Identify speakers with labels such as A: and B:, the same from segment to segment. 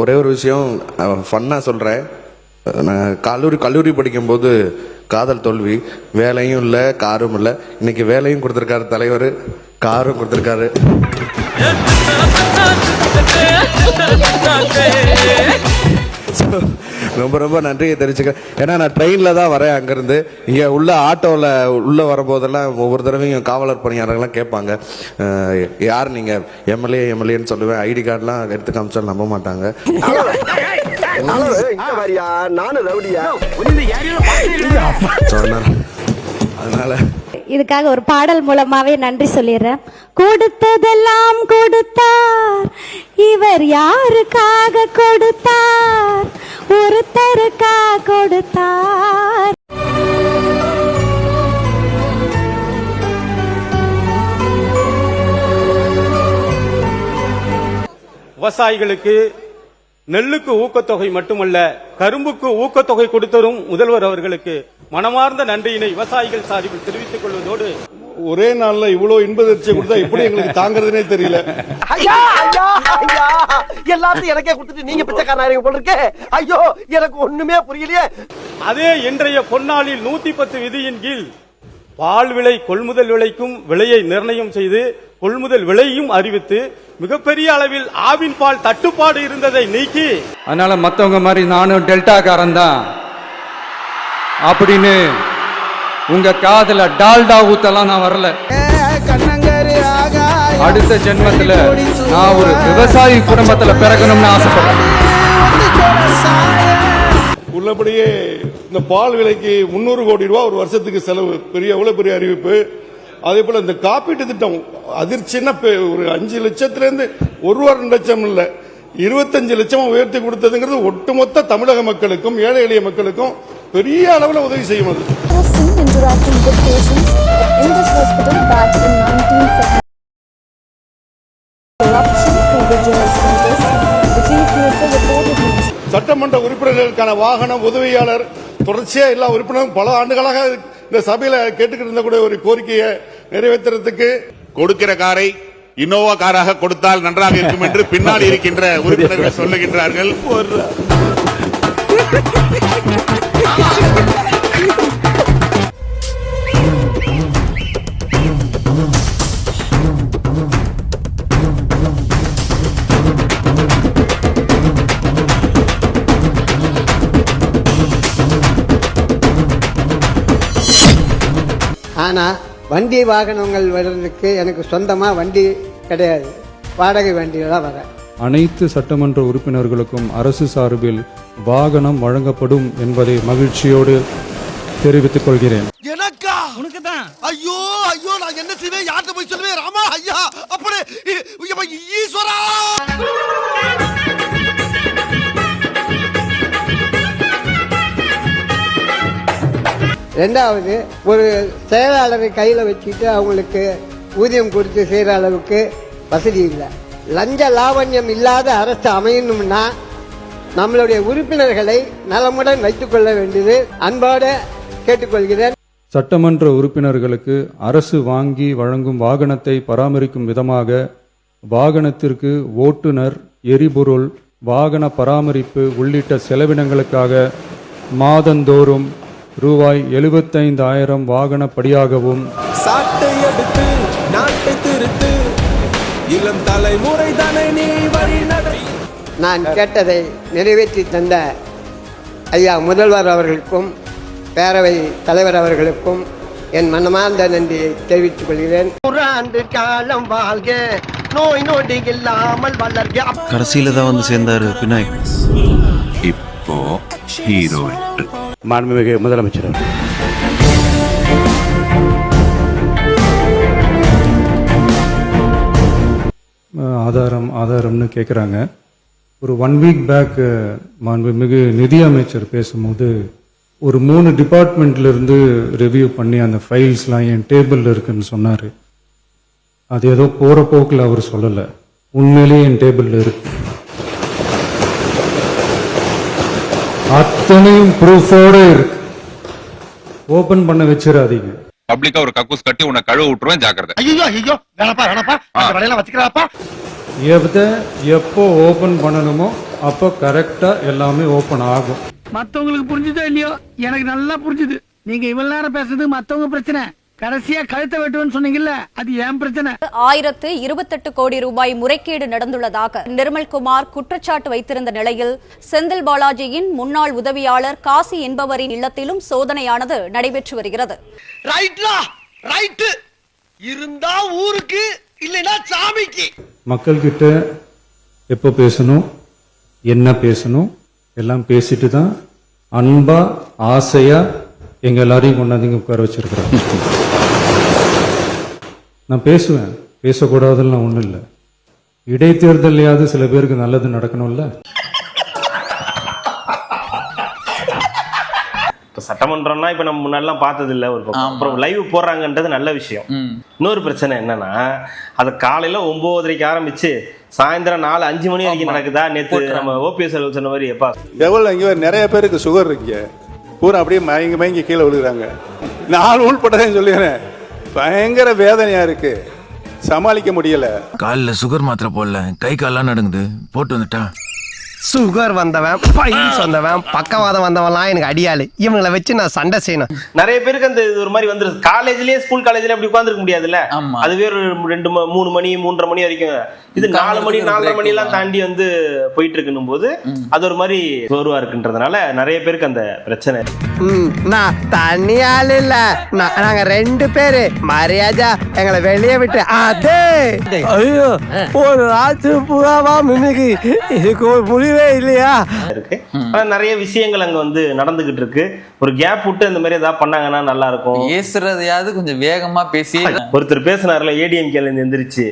A: ஒரே ஒரு விஷயம் ஃபன்னாக சொல்கிறேன். நான் கல்லூரி படிக்கும்போது காதல் தோல்வி, வேலையும் இல்லை காரும் இல்லை. இன்னைக்கு வேலையும் கொடுத்துருக்காரு தலைவர், காரும் கொடுத்துருக்காரு. ரொம்ப ரொம்ப நன்றியை தெரிஞ்சுக்க. ஏன்னா நான் ட்ரெயினில் தான் வரேன் அங்கேருந்து இங்கே உள்ள ஆட்டோவில் உள்ளே வரும்போதெல்லாம் ஒவ்வொரு தடவையும் காவலர் பணியாளர்கள்லாம் கேட்பாங்க, யார் நீங்கள் எம்எல்ஏன்னு சொல்லுவேன். ஐடி கார்டெலாம் எடுத்து காமிச்சாலும் நம்ப மாட்டாங்க. அதனால
B: இதுக்காக ஒரு பாடல் மூலமாவே நன்றி சொல்லிடுறேன். கொடுத்ததெல்லாம் கொடுத்தார், இவர் யாருக்காக கொடுத்தார், ஒருத்தருக்காக கொடுத்தார்.
C: விவசாயிகளுக்கு நெல்லுக்கு ஊக்கத்தொகை மட்டுமல்ல, கரும்புக்கு ஊக்கத்தொகை கொடுத்தரும் முதல்வர் அவர்களுக்கு மனமார்ந்த நன்றியினை விவசாயிகள் சார்பில் தெரிவித்துக் கொள்வதோடு,
D: ஒரே நாள்ல இவ்வளவு இன்பதிர்ச்சியை கொடுத்தா எப்படி எங்களுக்கு தாங்கிறதுனே தெரியல.
E: எல்லாத்தையும் எனக்கே கொடுத்துட்டு நீங்க பிச்சைக்காரங்க போல இருக்கே. ஐயோ எனக்கு ஒண்ணுமே புரியலையே.
C: அதே இன்றைய பொன்னாளில் 110 விதியின் கீழ் பால் விலை கொள்முதல் விலைக்கும் விலையை நிர்ணயம் செய்து கொள்முதல் விலையும் அறிவித்து மிகப்பெரிய அளவில் ஆவின் பால் தட்டுப்பாடு இருந்ததை நீக்கி,
F: அதனால மத்தவங்க மாதிரி நானும் டெல்டாக்காரன் தான் அப்படின்னு உங்க காதுல டால்டா ஊத்தலாம் நான் வரல. அடுத்த ஜென்மத்துல நான் ஒரு விவசாயி குடும்பத்துல பிறக்கணும்னு ஆசைப்படுறேன்.
D: உள்ளபடியே இந்த பால் விலைக்கு 300 கோடி ரூபாய் ஒரு வருஷத்துக்கு செலவு, எவ்வளவு பெரிய அறிவிப்பு. அதே போல இந்த காப்பீட்டு திட்டம் அதிர்ச்சின்னா ஒரு 5 லட்சத்திலிருந்து 1 லட்சம் இல்ல 25 லட்சம் உயர்த்தி கொடுத்ததுங்கிறது ஒட்டுமொத்த தமிழக மக்களுக்கும் ஏழை எளிய மக்களுக்கும் பெரிய அளவில் உதவி செய்யும். அது சட்டமன்ற உறுப்பினர்களுக்கான வாகனம் உதவியாளர் தொடர்ச்சியா எல்லா உறுப்பினரும் பல ஆண்டுகளாக இந்த சபையில கேட்டுக்கிட்டு இருந்த கூட ஒரு கோரிக்கையை நிறைவேற்றுறதுக்கு,
G: கொடுக்கிற காரை இன்னோவா காராக கொடுத்தால் நன்றாக இருக்கும் என்று பின்னால் இருக்கின்ற உறுப்பினர்கள் சொல்லுகின்றார்கள்.
H: ஆனால் வண்டி வாகனங்கள் வர்றதுக்கு எனக்கு சொந்தமாக வண்டி கிடையாது, வாடகை வண்டியில் தான் வரேன்.
F: அனைத்து சட்டமன்ற உறுப்பினர்களுக்கும் அரசு சார்பில் வாகனம் வழங்கப்படும் என்பதை மகிழ்ச்சியோடு தெரிவித்துக் கொள்கிறேன்.
E: எனக்கா? உனக்கு தான். ஐயோ ஐயோ நான் என்ன செய்வேன், யார்கிட்ட போய் சொல்லுவேன்? ராமா ஐயா அப்படி ஈஸ்வரா.
H: ரெண்டாவது, ஒரு செயலாளரை கையில் வச்சுட்டு அவங்களுக்கு ஊதியம் கொடுத்து செய்கிற அளவுக்கு வசதி இல்லை. லஞ்ச லாவண்யம் இல்லாத அரசு அமையணும்னா நம்மளுடைய உறுப்பினர்களை நலமுடன் வைத்துக் கொள்ள வேண்டியது அன்போடு கேட்டுக்கொள்கிறேன்.
F: சட்டமன்ற உறுப்பினர்களுக்கு அரசு வாங்கி வழங்கும் வாகனத்தை பராமரிக்கும் விதமாக வாகனத்திற்கு ஓட்டுநர், எரிபொருள், வாகன பராமரிப்பு உள்ளிட்ட செலவினங்களுக்காக மாதந்தோறும் ரூபாய் 75,000 வாகன படியாகவும்,
I: சாட்டை எடுத்து நாட்டை திருத்து, இளம் தலைமுறை தானே நீ வழி நடை.
H: நான் கேட்டதை நிறைவேற்றி தந்த ஐயா முதல்வர் அவர்களுக்கும் பேரவை தலைவர் அவர்களுக்கும் என் மனமார்ந்த நன்றியை தெரிவித்துக் கொள்கிறேன்.
E: 100 ஆண்டு காலம் வாழ்க, நோய் நொடி இல்லாமல் வளர்க.
J: கடைசியில தான் வந்து சேர்ந்தாரு விநாயக். இப்போ ஹீரோ
A: மாண்புமிகு முதலமைச்சர்
F: ஆதாரம்னு கேட்குறாங்க. ஒரு 1 வீக் பேக் மாண்புமிகு நிதி அமைச்சர் பேசும்போது ஒரு 3 டிபார்ட்மெண்ட்ல இருந்து ரிவ்யூ பண்ணி அந்த ஃபைல்ஸ்லாம் என் டேபிள்ல இருக்குன்னு சொன்னாரு. அது ஏதோ போற போக்கில் அவர் சொல்லலை, உண்மையிலேயே என் டேபிள்ல இருக்கு. அத்தனையும் ப்ரூஃபோட இருக்கு. ஓபன் பண்ண வச்சிடாதீங்க.
G: பப்ளிக்கா ஒரு கக்கூஸ் கட்டி உன்னை கழுவ விட்டுருவேன், ஜாக்கிரதை.
E: ஐயோ ஐயோ வேணப்பா அந்த வலையெல்லாம் வச்சுக்கிறாப்பா.
F: எப்போ ஓபன் பண்ணணுமோ அப்போ கரெக்டாக எல்லாமே ஓப்பன் ஆகும்.
E: மத்தவங்களுக்கு புரிஞ்சுதோ இல்லையோ எனக்கு நல்லா புரிஞ்சுது. நீங்க இவ்வளவு நேரம் பேசுறது மத்தவங்க பிரச்சனை, கடைசியா கழுத்தை வெட்டுவேன்னு சொன்னீங்கல்ல, அது ஏன் பிரச்சனை.
K: 1028 கோடி ரூபாய் முறைகேடு நடந்துள்ளதாக நிர்மல்குமார் குற்றச்சாட்டு வைத்திருந்த நிலையில் செந்தில் பாலாஜியின் முன்னாள் உதவியாளர் காசி என்பவரின் இல்லத்திலும் சோதனையானது நடைபெற்று வருகிறது.
E: ரைட்லா ரைட் இருந்தா ஊருக்கு இல்லைன்னா சாமிக்கு.
F: மக்கள்கிட்ட எப்போ பேசணும், என்ன பேசணும் எல்லாம் பேசிட்டு தான் அன்பா ஆசையா எங்க எல்லாரையும் கொண்டாந்து உட்கார வச்சிருக்கிறேன். நான் பேசுவேன், பேசக்கூடாதுன்னு ஒன்றும் இல்லை. இடைத்தேர்தலையாவது சில பேருக்கு நல்லது நடக்கணும்ல.
L: இப்போ சட்டமன்றம்னா இப்போ நம்ம முன்னாடிலாம் பார்த்தது இல்லை. ஒரு பக்கம் அப்புறம் லைவ் போடுறாங்கன்றது நல்ல விஷயம். இன்னொரு பிரச்சனை என்னன்னா, அது காலையில 9:30க்கு ஆரம்பிச்சு சாயந்தரம் 4-5 மணி வரைக்கும் நடக்குதா. நேற்று நம்ம ஓபிஎஸ் சொன்ன மாதிரி எப்பா
D: எவ்வளவு இங்க நிறைய பேருக்கு சுகர் இருக்குங்க, பூரா அப்படியே மயங்கி கீழே விழுகிறாங்க. நான் உள்பட்டதையும் சொல்லிடுறேன், பயங்கர வேதனையா இருக்கு, சமாளிக்க முடியல.
J: காலில் சுகர் மாத்திரை போடல, கை கால்லாம் நடுங்குது, போட்டு வந்துட்டா.
E: சுகர் வந்தவன், பைல்ஸ் வந்தவன், பக்கவாதம் வந்தவன்லாம் எனக்கு அடியாளு. இவங்களை வச்சு நான் சண்டை செய்யணும்.
L: நிறைய பேருக்கு அந்த இது ஒரு மாதிரி வந்துருது. காலேஜ்லயே ஸ்கூல் காலேஜ்ல அப்படி உட்காந்துருக்க முடியாதுல்ல. அதுவே ஒரு 2-3 மணி 3:30 மணி வரைக்கும், இது 4 மணி 4:30 மணி எல்லாம் தாண்டி வந்து போயிட்டு இருக்குன்னும் போது அது ஒரு மாதிரி சோர்வா இருக்குன்றதுனால நிறைய பேருக்கு அந்த பிரச்சனை.
E: நான் தனியாள் இல்ல, நாங்க 2 பேரு மரியாதை எங்களை வெளியே விட்டு அதே. ஐயோ, ஒரு ராத்து புறாவா மின்னுக்கு இதுக்கு ஒரு முடிவே இல்லையா
L: இருக்கு. ஆனா நிறைய விஷயங்கள் அங்க வந்து நடந்துகிட்டு இருக்கு. ஒரு கேப் விட்டு இந்த மாதிரி ஏதாவது பண்ணாங்கன்னா நல்லா இருக்கும்.
M: பேசுறதையாவது கொஞ்சம் வேகமா பேசி.
L: ஒருத்தர் பேசினார்ல, ஏடிஎம்கேல இருந்து எந்திரிச்சு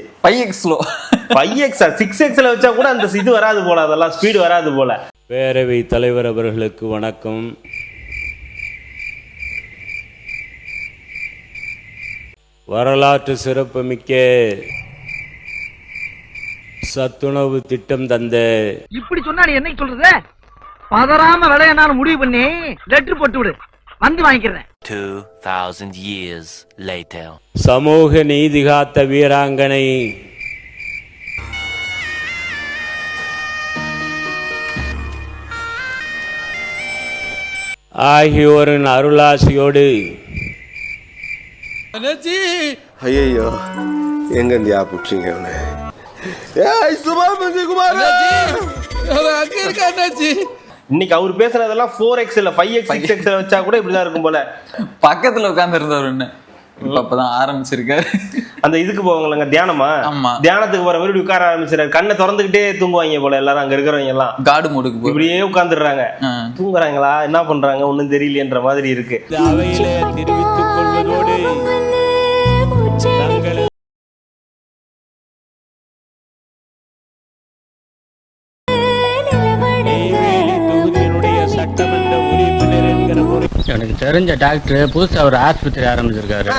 M: 5x
L: 6xல வச்சா கூட அந்த இது வராது போல, அதெல்லாம் ஸ்பீடு வராது போல.
C: பேரவை தலைவர் அவர்களுக்கு வணக்கம். வரலாற்று சிறப்புமிக்க சத்துணவு திட்டம் தந்த
E: இப்படி சொன்னா நீ என்ன சொல்றது? பதறாம விலைய நான் முடிவு பண்ணி லெட்டர் போட்டு விடு, வந்து வாங்கிக்கிறேன்.
I: 2000 years later.
C: சமூக நீதி காத்த வீராங்கனை ஆகியோரின் அருளாசியோடு
D: ஐயோ, எங்க இந்தியா புடிச்சிங்க
L: இன்னைக்கு அவர் பேசுறதெல்லாம் 4x இல்ல 5x 6xல வச்சா கூட இப்படிதான் இருக்கும் போல.
M: பக்கத்துல உட்கார்ந்து இருந்தவர் இப்பதான் ஆரம்பிச்சிருக்காரு.
L: அந்த இதுக்கு போவாங்களங்க, தியானமா, தியானத்துக்கு போற மாதிரி உட்கார ஆரம்பிச்சிருக்காரு. கண்ணை திறந்துகிட்டே தூங்குவாங்க போல எல்லாரும். அங்க இருக்கிறவங்க எல்லாம்
M: காடு மூடுக்கு
L: இப்படியே உட்கார்ந்துடுறாங்க. தூங்குறாங்களா, என்ன பண்றாங்க ஒன்னும் தெரியலன்ற மாதிரி இருக்கு.
C: அவையிலே தெரிவித்துக் கொள்வதோடு
N: எனக்கு தெரிஞ்ச டாக்டர் புதுசா ஒரு ஆஸ்பத்திரி ஆரம்பிச்சிருக்காரு,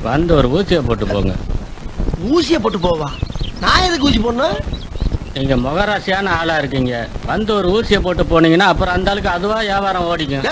N: வந்து ஒரு ஊசியை போட்டு போங்க.
E: ஊசியை போட்டு போவா? நான் எதுக்கு ஊசி போடணும்?
N: நீங்க முகராசியான ஆளா இருக்கீங்க, வந்து ஒரு ஊசியை போட்டு போனீங்கன்னா அப்புறம் அந்த ஆளுக்கு அதுவா வியாபாரம் ஓடிக்கும்.